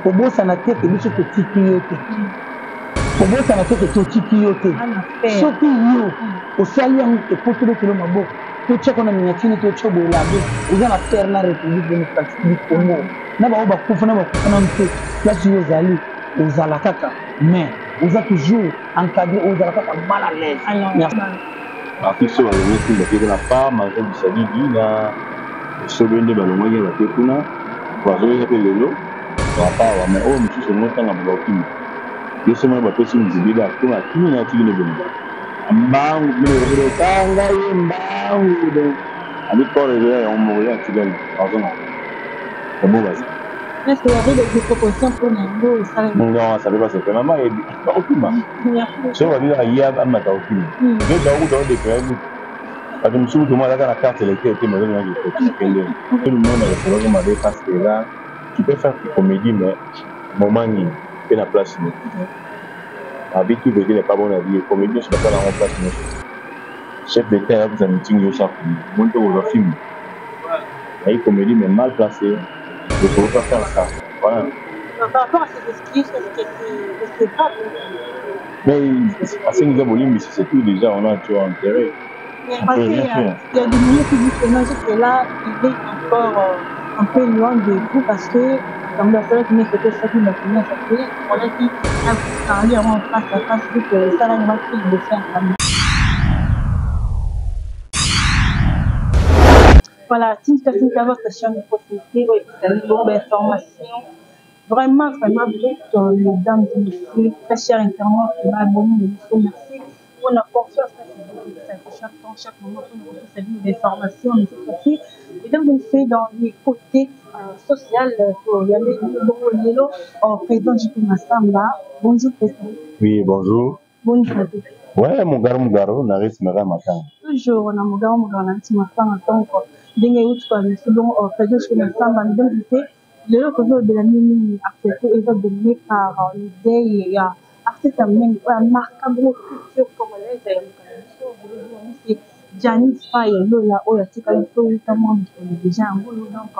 kobosana te ke biso totiki yo te kobosana te ke totiki yo te soki yo osali yango ekotolokelo maboko totyako na miniatine totya bolabe oza na terre na république démocratique du congo na bango bakufa na mpe place oyo ozali ozala kaka mais oza toujours encadré ozala kaka mal à l'aise artiste balongaki bakeka na part mazo bisalidi na esobende balongwaki bake kuna bazoyesa mpe lelo bapawa mais oyo mosusu omotanga bakokima biso moyo bapesi mizibida akoma akimi na atiki nebene mbangu bilekanga ye mbangu donc ami corps ezoya yango moko ya atikali azonga ebobasi est-ce qu'il y avait des propositions pour Nango non ça fait pas ça maman est okima so wadi la ya amata okima mais dans des créations parce que monsieur tout le monde a la carte électorale qui me donne la tout le monde a le droit de parce que là tu peux faire des comédies mais moment ni et la place ni avec tout veut pas bon à dire comédie c'est pas la place ni chef d'état vous a meeting yo ça monter au film et comédie mais mal placé il faut pas faire ça voilà par rapport à ces excuses est-ce que mais à ce niveau Bolivie c'est tout déjà on a tu as intérêt. Parce qu'il y a des milieux publics que là, il est encore un peu loin de vous parce que, comme la seule qui m'a fait ça, qui m'a fait ça, on a dit, parler en face à face, que ça, là, il va le faire. Voilà, si vous avez votre chaîne de possibilité, vous avez une bonne information. Vraiment, vraiment, vous êtes les dames et messieurs, très chers internautes, qui m'a abonné, merci. On a confiance chaque moment pour nous retrouver des formations, mais cette fois-ci, mesdames et messieurs, dans les côtés sociaux, pour y aller, président J.P. Massamba. Bonjour, président. Oui, bonjour. Bonjour. Ouais, Mugaro, Naris Mera Matin. Toujours, on a Mugaro, Nanti Massamba, donc, Dengue Outpa, mais c'est bon, président J.P. Massamba, mesdames et messieurs, le lot de la mini accepté est donné par l'idée, il y a artiste même remarquable culture congolaise c'est Janice Faye là où il y a notamment déjà en boulot donc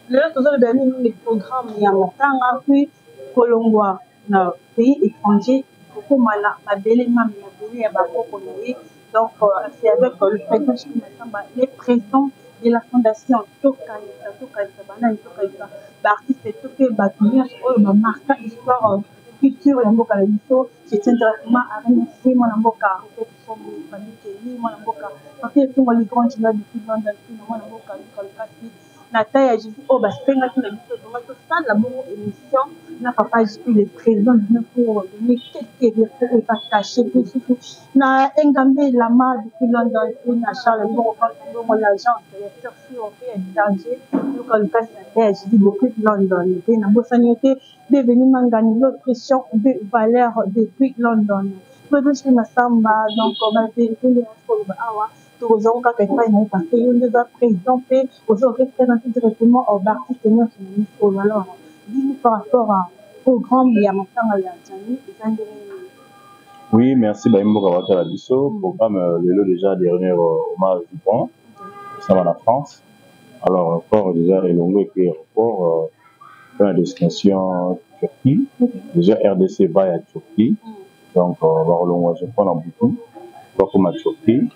le toujours de les programmes il y a matanga puis kolongwa na pays étranger pour mala mabele mabele ya bakoko donc c'est avec le président Chimasamba les présidents de la fondation Toka bana Toka artiste Toka batumia oyo marquant histoire culture ya mboka na biso je tiens directement à remercier mon mboka son famille mon mboka parce que tout le grand journal depuis London mon mboka kasi na taille ya Jésus oh basenga ki na biso donc ça la bonne émission na papa je suis le président pour donner quelques vertus pas caché na engambe lama depuis London na Charles bon mon l'agence les chercheurs ont fait un danger donc kasi na taille je dis beaucoup de London et na bossanité devenu mangani l'autrichien de valeur depuis London. Président J.P. Massamba, donc on va vérifier les infos awa tozonga kaka epai na ye parce que yo nde eza président mpe ozoreprésente directement artiste nyonso na mikolo alors dis-nous par rapport au programme ya matanga ya jani eza ndenge nini. Oui, merci Baimboka Watala Bisso. Programme lelo déjà dernier hommage du pont, ça va la France. Alors encore déjà Elongo et puis aéroport la destination Turquie. Déjà RDC va à Turquie. Donc on va relonger je prends en bouton. Pas comme à Turquie.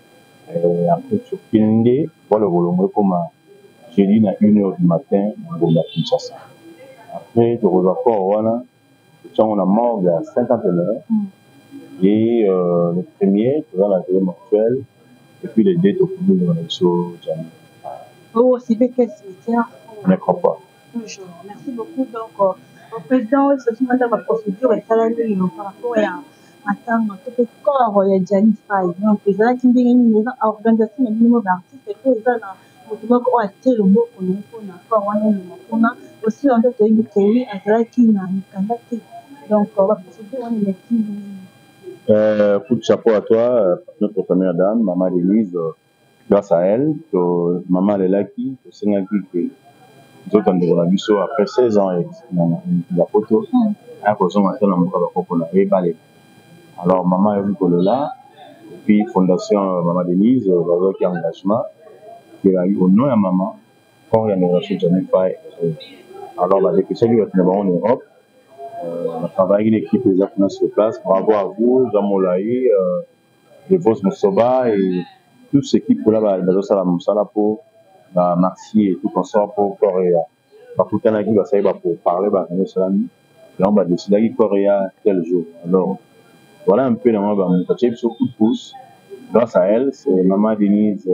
Après Turquie, voilà le relonger comme jeudi à 1h du matin au Kinshasa. Après le rapport voilà, on a mort à 50 heures. Et le premier, dans la vie actuelle, et puis les deux au public de l'élection. Oh, c'est bien quel cimetière? Je ne crois pas. Toujours. Merci beaucoup. Donc, au président, c'est une procédure et ça par rapport à tout le corps, il y a Janice Faye. Donc, les gens qui ont une organisation de minimum d'artistes, et puis ils ont un été le mot pour nous, on a aussi un autre pays à cela qui n'a pas donc, on va procéder, on est coup de chapeau à toi, notre première dame, Maman Denise. Grâce à elle, Maman Lelaki, Sénaki, d'autres en Bisso, après 16 ans, la photo, à cause de maintenant, on a éballé. Alors, Maman a vu que là, puis Fondation Maman Denise, qui a un engagement, qui a eu au nom de Maman, quand il y a une relation de Janine Faye. Alors, depuis que celui qui est en Europe, On a travaillé avec l'équipe exactement sur place. Bravo à vous, Jean Molaï, le boss Moussoba et toute cette équipe-là, pour Maxi et tout consort pour Corée. Tout le temps, va savoir pour parler, et on va décider de Corée tel jour. Alors, voilà un peu dans mon petit coup de pouce. Grâce à elle, c'est Maman Denise,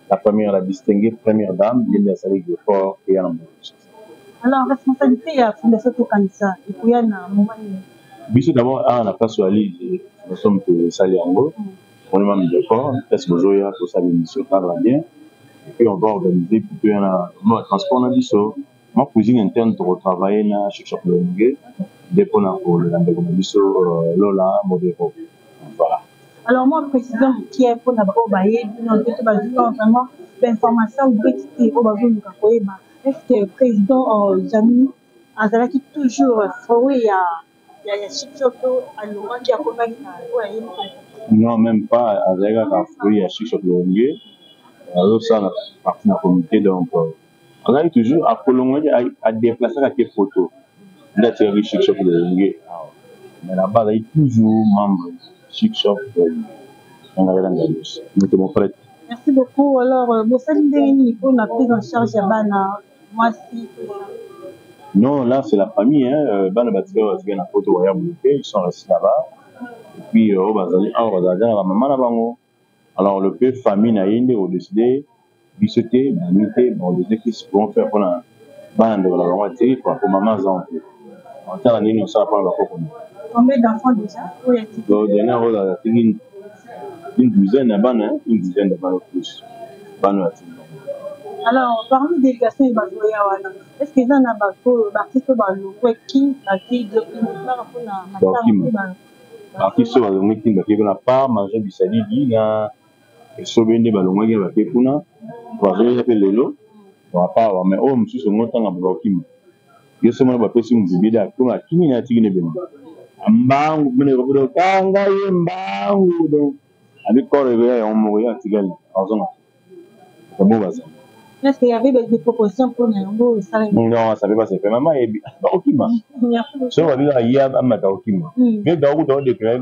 la distinguée première dame, qui est de fort et en alors, responsabilité, il y a Fondation Tokanisa. Et puis, il y a un moment. Bisous d'abord, on a pas sur la liste, nous sommes que Saliango. On est même d'accord, est-ce que Zoya pour sa émission parle bien. Et puis, on va organiser, puis il y en a un transport dans l'ISO. Ma cousine interne pour travailler dans chaque shop de Longue, dépôt pour le Lola, Modero. Voilà. Alors, moi, président, qui est pour d'abord, vraiment l'information brute au Bazou Lukakoeba. Est-ce que le président Jamy Azalaki toujours oui, il y a Chichoto à Laurent qui a accompagné. Non, même pas. Azalaki a fouillé à Chichoto Longue. Alors, ça, on a parti dans la communauté. Donc, on a toujours à Colombo à déplacer à des photos. Il a tiré Chichoto Longue. Mais là-bas, il y a toujours membre Chichoto Longue. Nous sommes prêts. Merci beaucoup. Alors, vous savez, pour la prise en charge à Bana, moi aussi. Non, là, c'est la famille. Bana Batika, ils sont restés là-bas. Et puis, on va aller la maman. Alors, le peu famille n'a pas décidé de sauter, bon, de ce qu'ils vont faire pour la bande de la moitié, pour maman Zan. En temps d'année, nous savons pas la fois. Combien d'enfants déjà? Oui, une douzaine de bannes, une dizaine de bannes plus. Alors, parmi les délégations, est-ce que vous avez un artiste qui artiste qui na part manger bisalidi na esobende balongwaki bake kuna bazoya pe lelo wapa mais o mususu ngotanga bakima yeso mwana bapesi muzibida kuna kini na tiki ne bendo ambangu mene ko kanga ye mbangu do abi kore ya omo ya tigali azona comment va ça? Est-ce qu'il y avait des propositions pour Nango? Non, ça ne peut pas se faire. Maman est Okima. Si on va dire qu'il y a un matin Okima. Mais dans le temps de créer,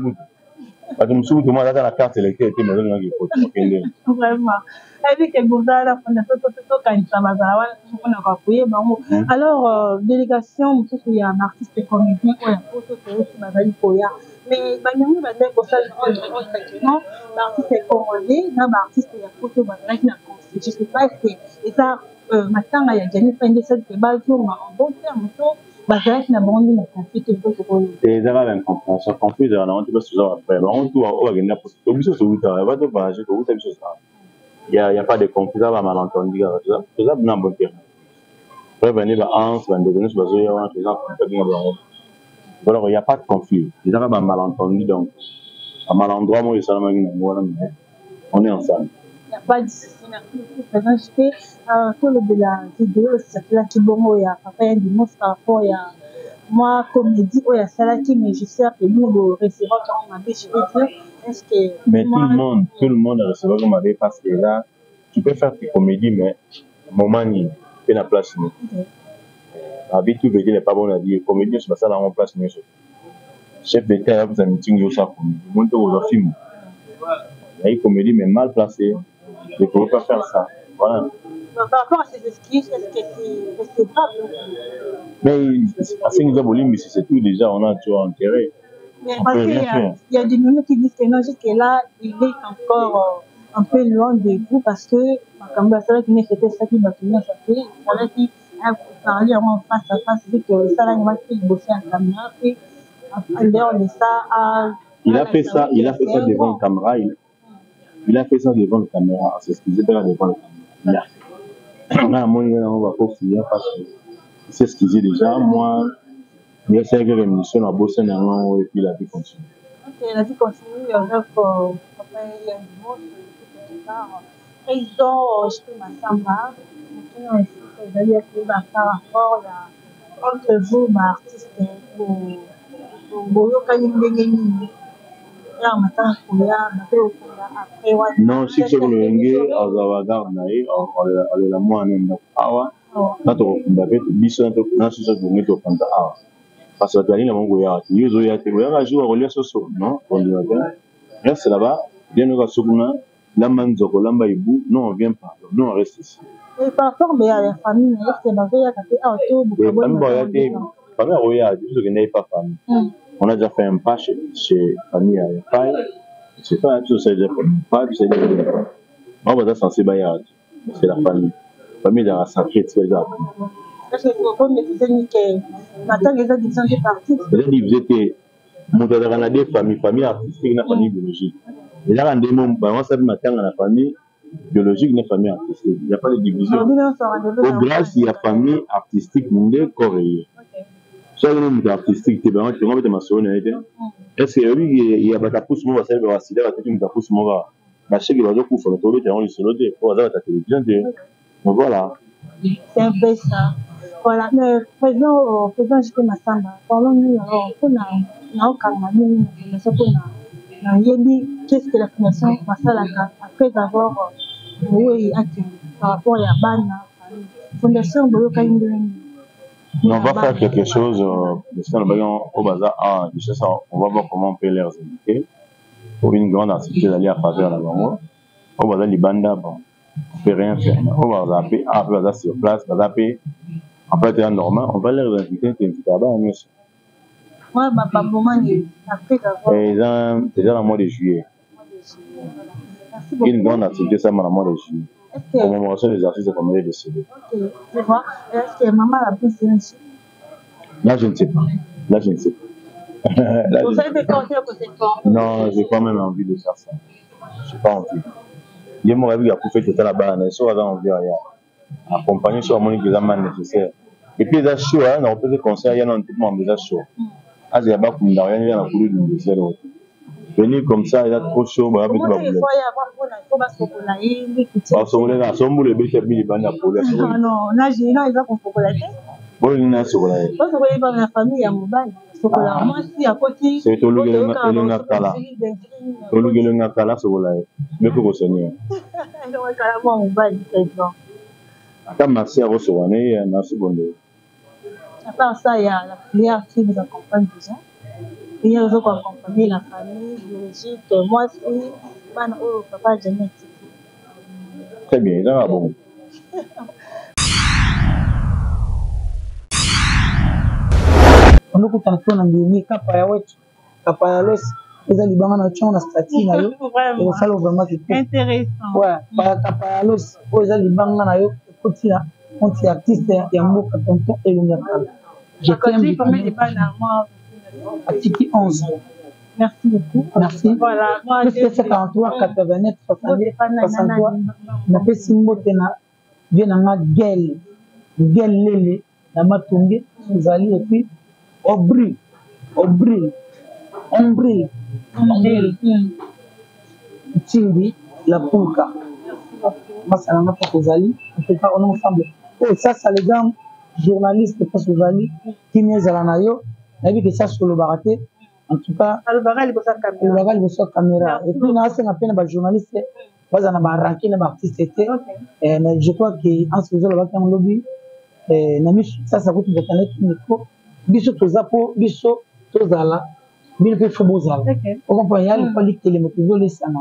parce que nous avons la carte électorale qui est maintenant qui est vraiment. Alors, délégation, il y a un artiste comédien, mais l'artiste est congolais, l'artiste est je ne sais pas si et ça maintenant il y a Jenny Pende cette base en bon terme tout bazar na bondi na conflit tout et ça va même compréhension conflit on a tout ça après on tout on va gagner pour tout ça tout ça va tout partager tout ça il y a pas de conflit ça va malentendu tout ça dans bon terme revenir ba ans va devenir sur bazoya on tout ça alors il n'y a pas de conflit il y a pas malentendu donc à malendroit moi ça on est ensemble. Il n'y a pas de souci, merci beaucoup. Pour le de la vidéo, c'est là qui bon, il y a papa, il y a du mot par rapport, il y a moi, comédie, il y a ça qui mais je sais que nous, le receveur, quand on m'a dit, je veux dire, est-ce que. Mais tout le monde a recevoir comme avait parce que là, tu peux faire tes comédies, mais moment, il y a la place. La vie, tout veut dire, n'est pas bon à dire. Comédie, c'est pas ça, la place, mieux. Chef d'État, vous avez un meeting, vous avez monté aux films. Il y a une comédie, mais mal placée. Je ne peux pas faire ça. Voilà. Par rapport à ces excuses, est-ce que c'est grave? Mais à 5 ans, c'est tout déjà, on a tout enterré. Mais parce qu'il y a des moments qui disent que non, jusque-là, il est encore un peu loin de vous parce que, comme ça, qui n'est fait ça qui va finir, ça fait, ça qui a parlé en face à face, vu que ça, là, il va faire bosser en caméra, et en dehors de ça, il a fait ça devant la caméra. Il a fait ça devant la caméra, c'est ce qu'il disait devant la caméra. On a un moyen, on va pas finir parce que c'est ce qu'il dit déjà. Moi, il y a quelques émissions à bosser et puis la vie continue. Ok, la vie continue avec il y a une autre quelque part. Président, je peux m'attendre. Maintenant, il y a par rapport entre vous, artistes, pour non, si c'est le Lengue, on va regarder, on la moine awa, notre biso na sisa de mettre au fond awa. parce que la planète, on va y aller. Un jour, on va sur non, reste là-bas. Bien nous rassurons. Lamba Nzoko, Lamba Ibu, non, on vient pas. Nous, on reste ici. Et par rapport à la famille, est-ce que vous avez fait un tour pour la famille, pas famille. On a déjà fait un pas chez famille à Paille. C'est pas un tout, c'est déjà pas, c'est déjà. On va censé bailler. C'est la famille. La famille de la sacrée, c'est déjà. Est-ce que vous pouvez me dire que maintenant les additions sont parties? Les divisés étaient montés dans la famille artistique, la famille biologique. Et là, on s'est matin dans la famille biologique, la famille artistique. Il n'y a pas de division. Au grâce, il y a famille artistique, monde coréen. Soit le monde artistique, tu vas te maçonner. Est-ce que lui, il y a pas pousse moi, ça va se faire, il y a pousse moi. La chèque va donc pour le tour, tu as envie de se loger pour avoir ta télévision. Donc voilà. C'est un peu ça. Voilà, mais faisons juste ma samba. Parlons-nous, on a aucun ami, qu'est-ce que la fondation Masalaka après avoir par rapport à la Bana, fondation on va faire quelque chose au bazar. On va voir comment on peut les inviter pour une grande activité d'aller à faveur la bango. Au bazar Libanda, bon, on ne peut rien faire. On va zapper, bazar sur place, va zapper. En fait, c'est normal, on va les inviter là-bas. Ouais, pas moment après d'avoir. C'est déjà le mois de juillet. Une grande activité, ça, le mois de juillet. Commémoration des artistes comme les décédés. Tu vois, est-ce que maman a pu se lancer? Là, je ne sais pas. Vous savez quand c'est que c'est fort? Non, j'ai pas même envie de faire ça. Je n'ai pas envie. Il y a mon avis à faire tout là-bas, mais ça, on va envie à accompagner sur mon église nécessaire. Et puis, les show, on peut se conseiller, il y a un petit peu de show. Ah, il y a pas comme dans rien, il y a un coup de dessert. Venir comme ça, il y a trop chaud, bah, non, non, là, j'ai là, il va qu'on chocolat. Bon, il y a un chocolat. Parce que dans la famille, il y a mon bain. Chocolat, moi, si à côté. C'est tout le Ngakala. Tout le Ngakala, chocolat. Mais il faut que ça n'y merci à vous, Soane, merci beaucoup. À part ça, il y a la prière qui vous accompagne déjà. Il y a aussi accompagner la famille, biologique, moi aussi, papa génétique. Très bien, ça va bon. On a tout un peu de Kapayalos, les alibans na chon na stati na yo. Et ça vraiment c'est intéressant. Ouais, Kapayalos, les alibans na yo, petit là, on est artiste et amour tonton et le Ngakala. J'ai quand même combien de balles à moi? Article 11. Merci beaucoup. Merci. Voilà, moi j'ai 53 89 63. Na pe simbo tena bien na gel lele na matumbi zali et puis Aubry. Tindi la Punka. Masalanga Pakozali. En tout cas, on est ensemble. Oh, ça les gars, journalistes Pakozali, qui n'est Zalanayo. On a vu que ça sur le baraté. En tout cas, le baraté, il y a caméra. Et puis, on a un journaliste. On a un ranking d'artistes. Je crois qu'en se faisant le baraté en lobby, ça coûte de canette micro. Biso tozapo, biso tozala. Bien fait Fobozala. On comprend, il y a le palique télémotivio, les sana.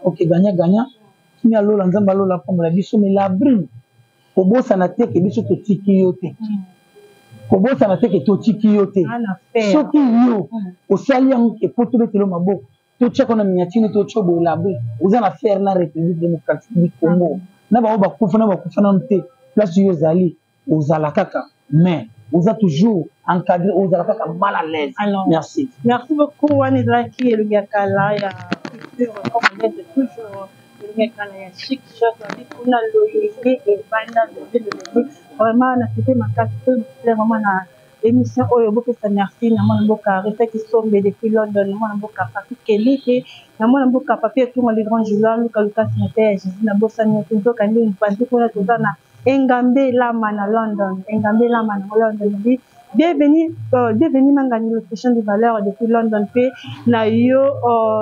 Ok, gagnant. Qui a l'eau, l'ensemble, la pomme, la biso, mais la brune. Kobo sanate, que biso to tiki yote. Kobo sanate, que to tiki yote. Soki yo, au salian, que pour tout le monde, mabo, tout tchèque, on a miniatine, tout tchèque, au labé. Vous en affaire la République démocratique du Congo. N'a pas koufana, place Yozali, aux Alakaka. Mais, vous êtes toujours encadré, vous êtes mal à l'aise. Merci. Merci beaucoup, Wanizaki et le Ngakala. Il y a comme on dit toujours, le Ngakala, il y a chic, on a l'OIG et Banda de vraiment, on a fait ma carte, vraiment, l'émission Oyobo ça merci, na mboka rete qui sombe depuis London, na mboka papi kelike, na mboka papi tout les grands joueurs, Lucas Sinete, Jésus na bossa ni tout quand il pense qu'on a tout ça na Engambe Lama na London, bienvenue Mangani l'option de valeur depuis London P na yo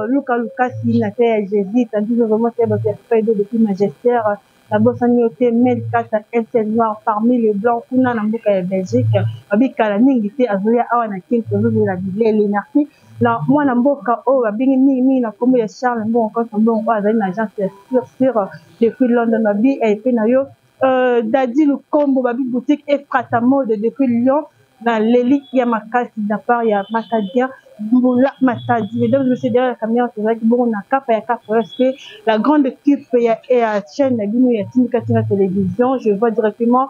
Lucas Sinete Jésus tandis que vraiment c'est votre fait depuis magistère la bosanioté Melkata SL Noir parmi les blancs kuna na mboka ya Belgique babikala mingi te azoya awa na kin tozozela bilele merci la mwana mboka oyo babingi mingi na kombo ya Charles Mbongo Kosa Mbongo azali na agence ya sur depuis London babi epe na yo Dadi Lukombo babi boutique Efrata mode depuis Lyon na Leli ya makasi da part ya Matadia Boula Matadi. Mesdames et messieurs, derrière la caméra, c'est vrai que bon, on a cap et cap que la grande équipe et la chaîne Bino Tinkatina Télévision. Je vois directement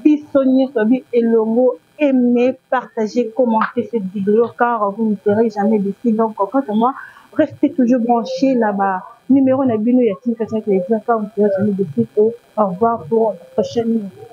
Bissonnier Sobi et Longo. Aimez, partagez, commentez cette vidéo car vous ne serez jamais déçus. Donc, quant à moi, restez toujours branchés là-bas. Numéro Nabino Tinkatina Télévision car vous ne serez jamais déçus. Au revoir pour la prochaine vidéo.